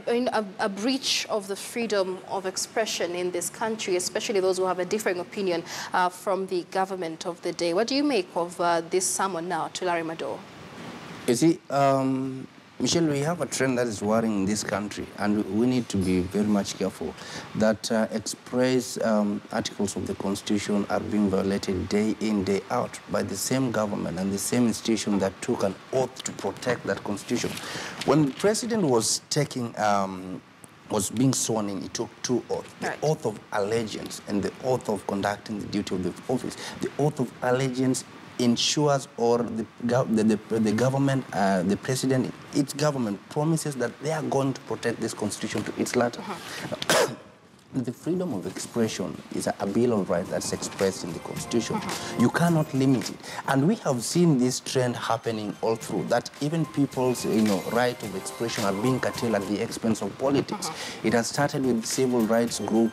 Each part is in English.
A breach of the freedom of expression in this country, especially those who have a differing opinion from the government of the day. What do you make of this summon now to Larry Madowo? You see, Michelle, we have a trend that is worrying in this country, and we need to be very much careful that express articles of the Constitution are being violated day in, day out by the same government and the same institution that took an oath to protect that Constitution. When the president was taking was being sworn in, he took two oaths, the oath of allegiance and the oath of conducting the duty of the office. The oath of allegiance ensures, or the government, the president, its government promises that they are going to protect this Constitution to its letter. The freedom of expression is a bill of rights that's expressed in the Constitution. You cannot limit it. And we have seen this trend happening all through, that even people's right of expression are being curtailed at the expense of politics. It has started with civil rights group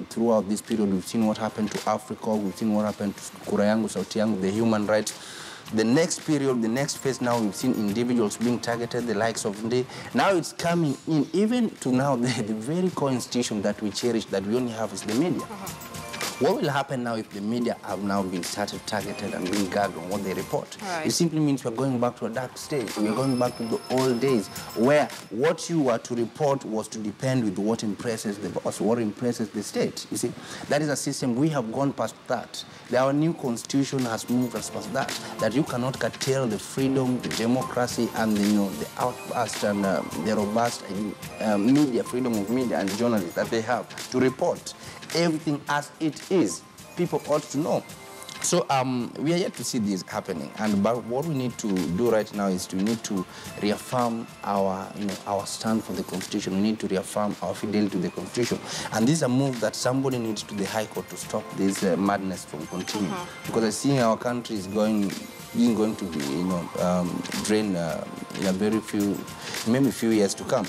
throughout this period. We've seen what happened to Africa. We've seen what happened to Kura Yangu, Sauti Yangu, the human rights. The next period, the next phase now, we've seen individuals being targeted, the likes of Nde. Now it's coming in, even to now, the very core institution that we cherish, that we only have, is the media. What will happen now if the media have now been started targeted and being gagged on what they report? It simply means we're going back to a dark stage. We're going back to the old days where what you were to report was to depend with what impresses the boss, what impresses the state. You see, that is a system. We have gone past that. Our new constitution has moved us past that, that you cannot curtail the freedom, the democracy, and the outburst and the robust media, freedom of media and journalists that they have to report everything as it is. People ought to know. So we are yet to see this happening, and what we need to do right now is we need to reaffirm our stand for the Constitution. We need to reaffirm our fidelity to the Constitution, and this is a move that somebody needs to the High Court to stop this madness from continuing, because I see our country is going to be drained in a very maybe few years to come.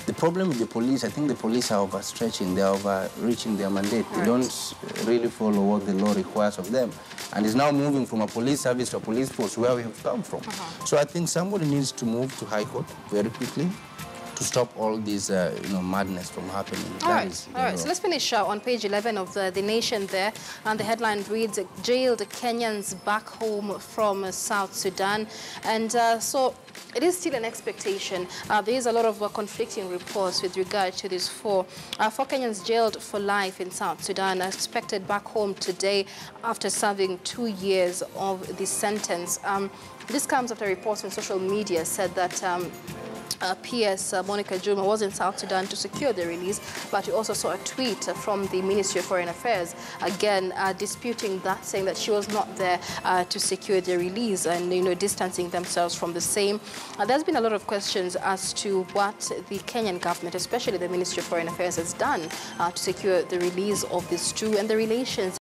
The problem with the police, I think the police are overstretching, they're overreaching their mandate. They don't really follow what the law requires of them. And it's now moving from a police service to a police force where we have come from. So I think somebody needs to move to High Court very quickly to stop all this madness from happening. All right, so let's finish on page 11 of the Nation there, and the headline reads, "Jailed Kenyans back home from South Sudan." And so it is still an expectation. There is a lot of conflicting reports with regard to these four Kenyans jailed for life in South Sudan, are expected back home today after serving 2 years of the sentence. This comes after reports on social media said that PS Monica Juma was in South Sudan to secure the release, but we also saw a tweet from the Ministry of Foreign Affairs, again disputing that, saying that she was not there to secure the release and distancing themselves from the same. There's been a lot of questions as to what the Kenyan government, especially the Ministry of Foreign Affairs, has done to secure the release of these two and the relations